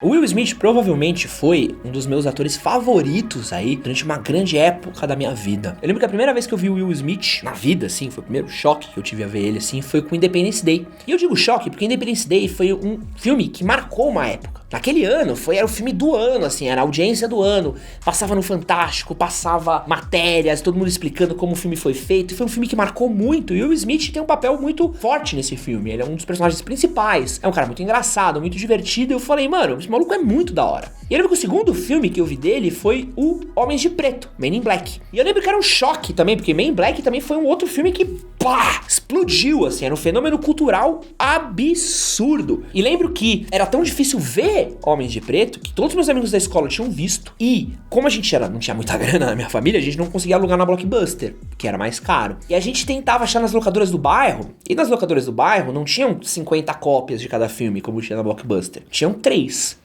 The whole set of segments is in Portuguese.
O Will Smith provavelmente foi um dos meus atores favoritos aí durante uma grande época da minha vida. Eu lembro que a primeira vez que eu vi o Will Smith na vida, assim, foi o primeiro choque que eu tive a ver ele, assim, foi com Independence Day. E eu digo choque porque Independence Day foi um filme que marcou uma época. Naquele ano, era o filme do ano, assim, era a audiência do ano. Passava no Fantástico, passava matérias, todo mundo explicando como o filme foi feito. Foi um filme que marcou muito, e o Will Smith tem um papel muito forte nesse filme. Ele é um dos personagens principais, é um cara muito engraçado, muito divertido. E eu falei, mano, esse maluco é muito da hora. E eu lembro que o segundo filme que eu vi dele foi o Homens de Preto, Men in Black. E eu lembro que era um choque também, porque Men in Black também foi um outro filme que, pá, explodiu, assim, era um fenômeno cultural absurdo. E lembro que era tão difícil ver Homens de Preto, que todos os meus amigos da escola tinham visto. E, como a gente não tinha muita grana na minha família, a gente não conseguia alugar na Blockbuster, que era mais caro. E a gente tentava achar nas locadoras do bairro, e nas locadoras do bairro não tinham 50 cópias de cada filme, como tinha na Blockbuster. Tinham 3.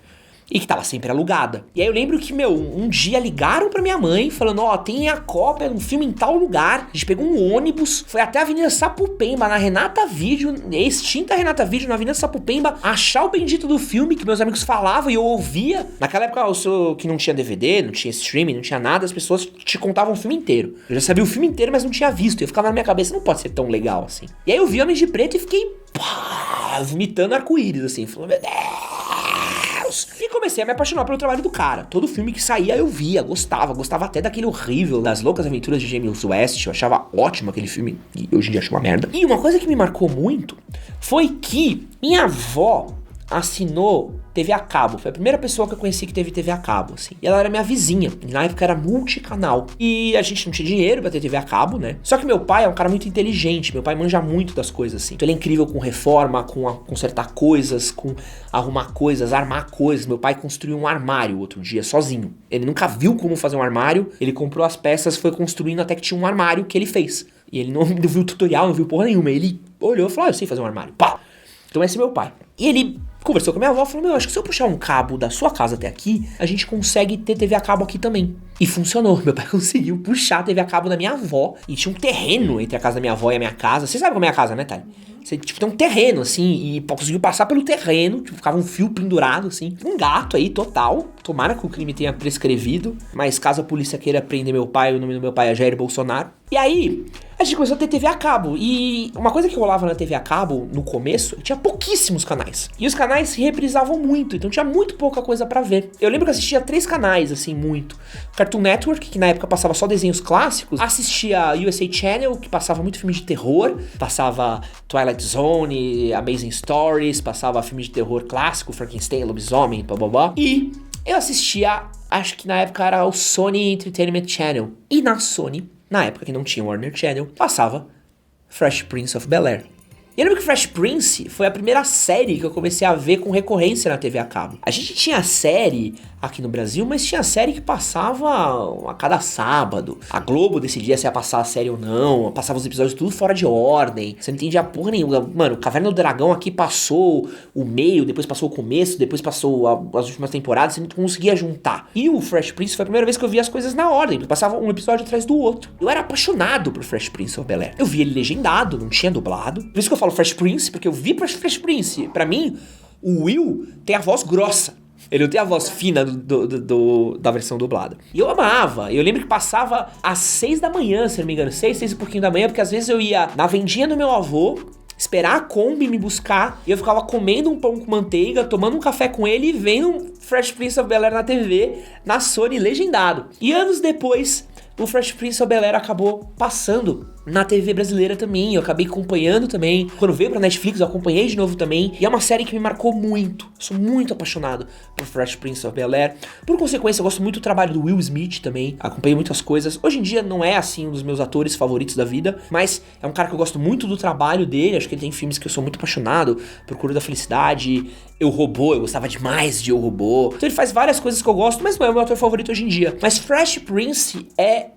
E que tava sempre alugada. E aí eu lembro que, um dia ligaram pra minha mãe, falando, tem a cópia de um filme em tal lugar. A gente pegou um ônibus, foi até a Avenida Sapupemba, na Renata Video, extinta Renata Video, na Avenida Sapupemba, achar o bendito do filme que meus amigos falavam e eu ouvia. Naquela época, que não tinha DVD, não tinha streaming, não tinha nada, as pessoas te contavam o filme inteiro. Eu já sabia o filme inteiro, mas não tinha visto. E eu ficava na minha cabeça, não pode ser tão legal assim. E aí eu vi Homens de Preto e fiquei, vomitando arco-íris, assim, falando, meu Deus. E comecei a me apaixonar pelo trabalho do cara. Todo filme que saía eu via, gostava até daquele horrível Das Loucas Aventuras de James West. Eu achava ótimo aquele filme, e hoje em dia acho uma merda. E uma coisa que me marcou muito foi que minha avó assinou TV a cabo. Foi a primeira pessoa que eu conheci que teve TV a cabo, assim. E ela era minha vizinha. E na época era multicanal. E a gente não tinha dinheiro pra ter TV a cabo, né? Só que meu pai é um cara muito inteligente. Meu pai manja muito das coisas, assim. Então ele é incrível com reforma, com consertar coisas, com arrumar coisas, armar coisas. Meu pai construiu um armário outro dia, sozinho. Ele nunca viu como fazer um armário. Ele comprou as peças, foi construindo até que tinha um armário que ele fez. E ele não viu tutorial, não viu porra nenhuma. Ele olhou e falou, eu sei fazer um armário. Pá! Então esse é meu pai. E ele conversou com a minha avó e falou, acho que se eu puxar um cabo da sua casa até aqui, a gente consegue ter TV a cabo aqui também. E funcionou. Meu pai conseguiu puxar a TV a cabo da minha avó. E tinha um terreno entre a casa da minha avó e a minha casa. Você sabe como é a casa, né, Thali? Você, tem um terreno, assim, e conseguiu passar pelo terreno, ficava um fio pendurado, assim. Um gato aí, total. Tomara que o crime tenha prescrevido. Mas caso a polícia queira prender meu pai, o nome do meu pai é Jair Bolsonaro. E aí, a gente começou a ter TV a cabo. E uma coisa que rolava na TV a cabo, no começo, tinha pouquíssimos canais. E os canais se reprisavam muito, então tinha muito pouca coisa pra ver. Eu lembro que eu assistia 3 canais, assim, muito. Cartoon Network, que na época passava só desenhos clássicos. Assistia USA Channel, que passava muito filme de terror. Passava Twilight Zone, Amazing Stories, passava filme de terror clássico, Frankenstein, Lobisomem, blá. E eu assistia, acho que na época era o Sony Entertainment Channel. E na Sony, na época que não tinha Warner Channel, passava Fresh Prince of Bel-Air. E eu lembro que Fresh Prince foi a primeira série que eu comecei a ver com recorrência na TV a cabo. A gente tinha série aqui no Brasil, mas tinha série que passava a cada sábado. A Globo decidia se ia passar a série ou não, passava os episódios tudo fora de ordem. Você não entendia porra nenhuma. Mano, Caverna do Dragão aqui passou o meio, depois passou o começo, depois passou as últimas temporadas, você não conseguia juntar. E o Fresh Prince foi a primeira vez que eu vi as coisas na ordem, passava um episódio atrás do outro. Eu era apaixonado por Fresh Prince of Bel-Air. Eu vi ele legendado, não tinha dublado. Por isso que eu falo Fresh Prince, porque eu vi Fresh Prince. Pra mim, o Will tem a voz grossa. Ele não tem a voz fina da versão dublada. E eu amava. Eu lembro que passava às 6 da manhã, se não me engano. 6 e pouquinho da manhã, porque às vezes eu ia na vendinha do meu avô, esperar a Kombi me buscar, e eu ficava comendo um pão com manteiga, tomando um café com ele e vendo Fresh Prince of Bel-Air na TV, na Sony, legendado. E anos depois, o Fresh Prince of Bel-Air acabou passando na TV brasileira também, eu acabei acompanhando também. Quando veio pra Netflix, eu acompanhei de novo também. E é uma série que me marcou muito. Sou muito apaixonado por Fresh Prince of Bel-Air. Por consequência, eu gosto muito do trabalho do Will Smith também. Acompanhei muitas coisas. Hoje em dia não é, assim, um dos meus atores favoritos da vida, mas é um cara que eu gosto muito do trabalho dele. Acho que ele tem filmes que eu sou muito apaixonado. Procura da Felicidade, Eu, Robô. Eu gostava demais de Eu, Robô. Então ele faz várias coisas que eu gosto, mas não é o meu ator favorito hoje em dia. Mas Fresh Prince é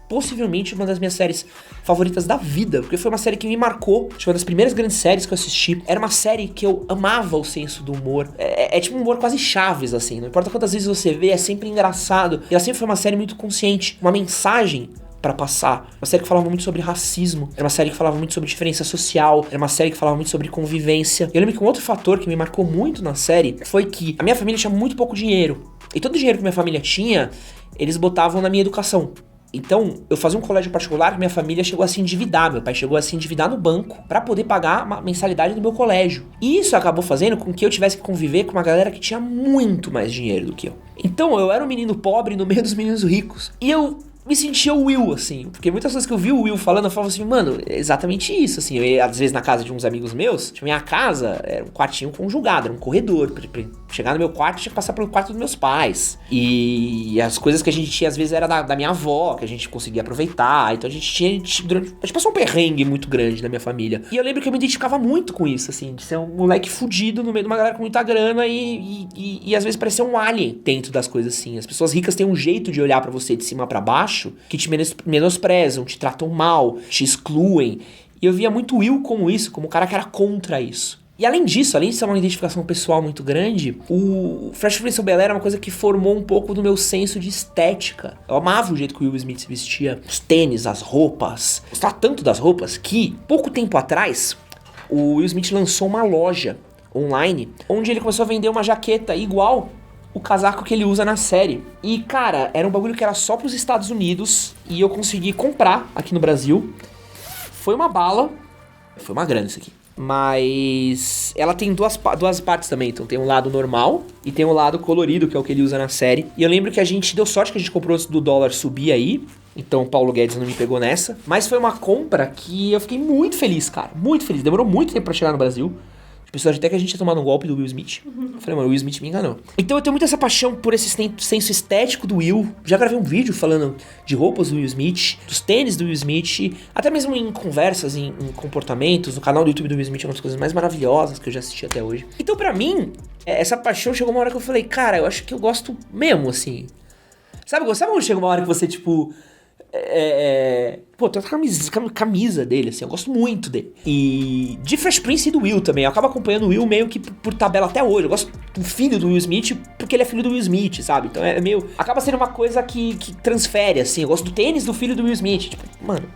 possivelmente uma das minhas séries favoritas da vida, porque foi uma série que me marcou. Acho que foi uma das primeiras grandes séries que eu assisti. Era uma série que eu amava o senso do humor. É tipo um humor quase Chaves, assim. Não importa quantas vezes você vê, é sempre engraçado. E ela sempre foi uma série muito consciente. Uma mensagem pra passar. Uma série que falava muito sobre racismo, era uma série que falava muito sobre diferença social, era uma série que falava muito sobre convivência. Eu lembro que um outro fator que me marcou muito na série foi que a minha família tinha muito pouco dinheiro. E todo o dinheiro que minha família tinha, eles botavam na minha educação. Então, eu fazia um colégio particular que minha família chegou a se endividar. Meu pai chegou a se endividar no banco pra poder pagar uma mensalidade do meu colégio. E isso acabou fazendo com que eu tivesse que conviver com uma galera que tinha muito mais dinheiro do que eu. Então, eu era um menino pobre no meio dos meninos ricos. E eu me sentia o Will, assim, porque muitas vezes que eu vi o Will falando, eu falava assim, mano, é exatamente isso, assim, eu ia às vezes na casa de uns amigos meus, minha casa era um quartinho conjugado, era um corredor, pra chegar no meu quarto, tinha que passar pelo quarto dos meus pais, e as coisas que a gente tinha às vezes era da minha avó, que a gente conseguia aproveitar, então a gente passou um perrengue muito grande na minha família, e eu lembro que eu me identificava muito com isso, assim, de ser um moleque fudido no meio de uma galera com muita grana e às vezes parecer um alien dentro das coisas, assim, as pessoas ricas têm um jeito de olhar pra você de cima pra baixo, que te menosprezam, te tratam mal, te excluem. E eu via muito Will como isso, como um cara que era contra isso. E além disso, além de ser uma identificação pessoal muito grande, o Fresh Prince of Bel-Air é uma coisa que formou um pouco do meu senso de estética. Eu amava o jeito que o Will Smith se vestia, os tênis, as roupas. Eu gostava tanto das roupas que, pouco tempo atrás, o Will Smith lançou uma loja online, onde ele começou a vender uma jaqueta igual o casaco que ele usa na série. E, cara, era um bagulho que era só pros Estados Unidos e eu consegui comprar aqui no Brasil. Foi uma bala, foi uma grana isso aqui. Mas ela tem duas partes também. Então tem um lado normal e tem um lado colorido, que é o que ele usa na série. E eu lembro que a gente deu sorte que a gente comprou antes do dólar subir aí. Então o Paulo Guedes não me pegou nessa. Mas foi uma compra que eu fiquei muito feliz, cara. Muito feliz. Demorou muito tempo pra chegar no Brasil. Pessoas até que a gente tinha tomado um golpe do Will Smith. Eu falei, mano, o Will Smith me enganou. Então eu tenho muito essa paixão por esse senso estético do Will. Já gravei um vídeo falando de roupas do Will Smith, dos tênis do Will Smith, até mesmo em conversas, em comportamentos. No canal do YouTube do Will Smith é uma das coisas mais maravilhosas que eu já assisti até hoje. Então pra mim, essa paixão chegou uma hora que eu falei, cara, eu acho que eu gosto mesmo, assim. Sabe quando chega uma hora que você, tipo... Pô, tem uma camisa dele, assim, eu gosto muito dele. E de Fresh Prince e do Will também. Eu acabo acompanhando o Will meio que por tabela até hoje. Eu gosto do filho do Will Smith porque ele é filho do Will Smith, sabe? Então é meio... Acaba sendo uma coisa que transfere, assim. Eu gosto do tênis do filho do Will Smith. Tipo, mano...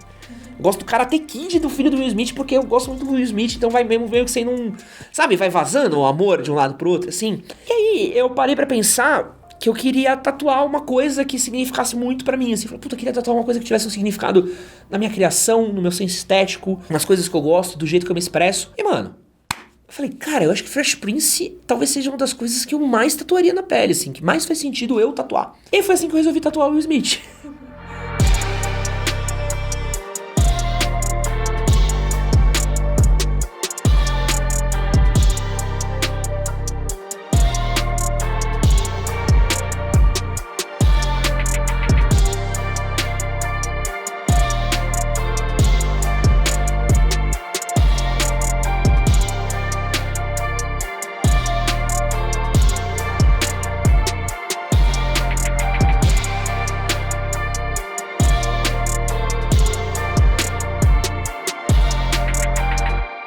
Eu gosto do Karate Kid do filho do Will Smith porque eu gosto muito do Will Smith, então vai mesmo que sendo um... Sabe, vai vazando o amor de um lado pro outro, assim. E aí, eu parei pra pensar... que eu queria tatuar uma coisa que significasse muito pra mim, assim, falei, puta, eu queria tatuar uma coisa que tivesse um significado na minha criação, no meu senso estético, nas coisas que eu gosto, do jeito que eu me expresso. E, mano, eu falei, cara, eu acho que Fresh Prince talvez seja uma das coisas que eu mais tatuaria na pele, assim, que mais faz sentido eu tatuar. E foi assim que eu resolvi tatuar o Will Smith.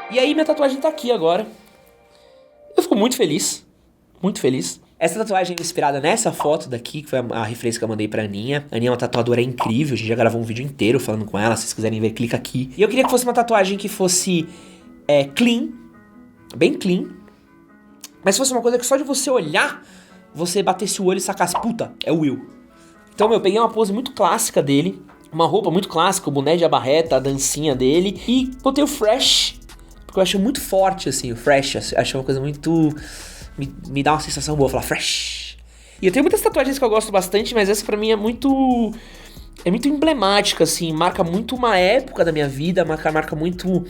E aí minha tatuagem tá aqui agora. Eu fico muito feliz. Muito feliz. Essa tatuagem é inspirada nessa foto daqui, que foi a referência que eu mandei pra Aninha. A Aninha é uma tatuadora incrível, a gente já gravou um vídeo inteiro falando com ela. Se vocês quiserem ver, clica aqui. E eu queria que fosse uma tatuagem que fosse clean, bem clean. Mas fosse uma coisa que só de você olhar, você batesse o olho e sacasse, puta, é o Will. Então, eu peguei uma pose muito clássica dele, uma roupa muito clássica, o boné de abarreta, a dancinha dele, e botei o Fresh, porque eu acho muito forte, assim, o Fresh, acho uma coisa muito... Me dá uma sensação boa, falar Fresh. E eu tenho muitas tatuagens que eu gosto bastante, mas essa pra mim é muito emblemática, assim, marca muito uma época da minha vida, marca muito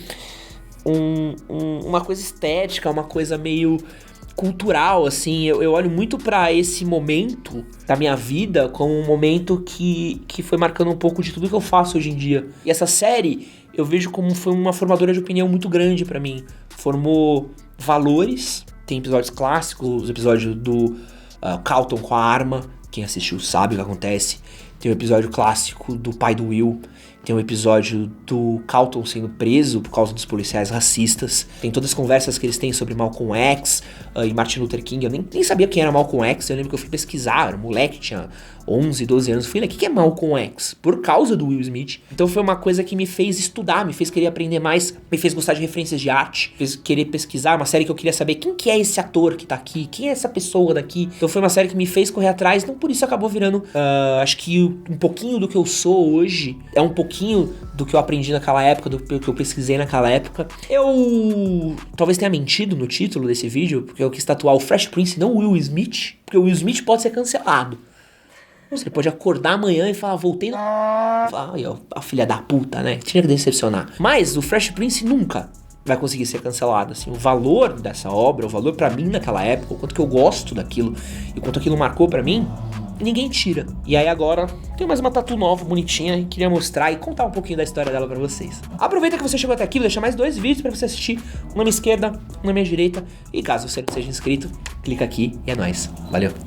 uma coisa estética, uma coisa meio cultural, assim. Eu olho muito pra esse momento da minha vida como um momento que foi marcando um pouco de tudo que eu faço hoje em dia. E essa série eu vejo como foi uma formadora de opinião muito grande pra mim. Formou valores. Tem episódios clássicos, os episódios do Carlton com a arma. Quem assistiu sabe o que acontece. Tem Tem um episódio clássico do pai do Will. Tem um episódio do Carlton sendo preso por causa dos policiais racistas. Tem todas as conversas que eles têm sobre Malcolm X e Martin Luther King. Eu nem sabia quem era Malcolm X. Eu lembro que eu fui pesquisar, era um moleque, tinha 11, 12 anos. Eu falei, o que é Malcolm X? Por causa do Will Smith. Então foi uma coisa que me fez estudar, me fez querer aprender mais, me fez gostar de referências de arte, fez querer pesquisar. Uma série que eu queria saber quem que é esse ator que tá aqui, quem é essa pessoa daqui. Então foi uma série que me fez correr atrás, então por isso acabou virando, acho que um pouquinho do que eu sou hoje, é um pouquinho do que eu aprendi naquela época, do que eu pesquisei naquela época. Eu talvez tenha mentido no título desse vídeo, porque eu quis tatuar o Fresh Prince, não o Will Smith, porque o Will Smith pode ser cancelado. Você pode acordar amanhã e falar, voltei no... Ai, a filha da puta, né? Tinha que decepcionar. Mas o Fresh Prince nunca vai conseguir ser cancelado, assim. O valor dessa obra, o valor pra mim naquela época, o quanto que eu gosto daquilo e o quanto aquilo marcou pra mim, ninguém tira. E aí agora, tenho mais uma tatu nova, bonitinha, e queria mostrar e contar um pouquinho da história dela pra vocês. Aproveita que você chegou até aqui, vou deixar mais 2 vídeos pra você assistir. Um na minha esquerda, um na minha direita. E caso você não seja inscrito, clica aqui e é nóis. Valeu!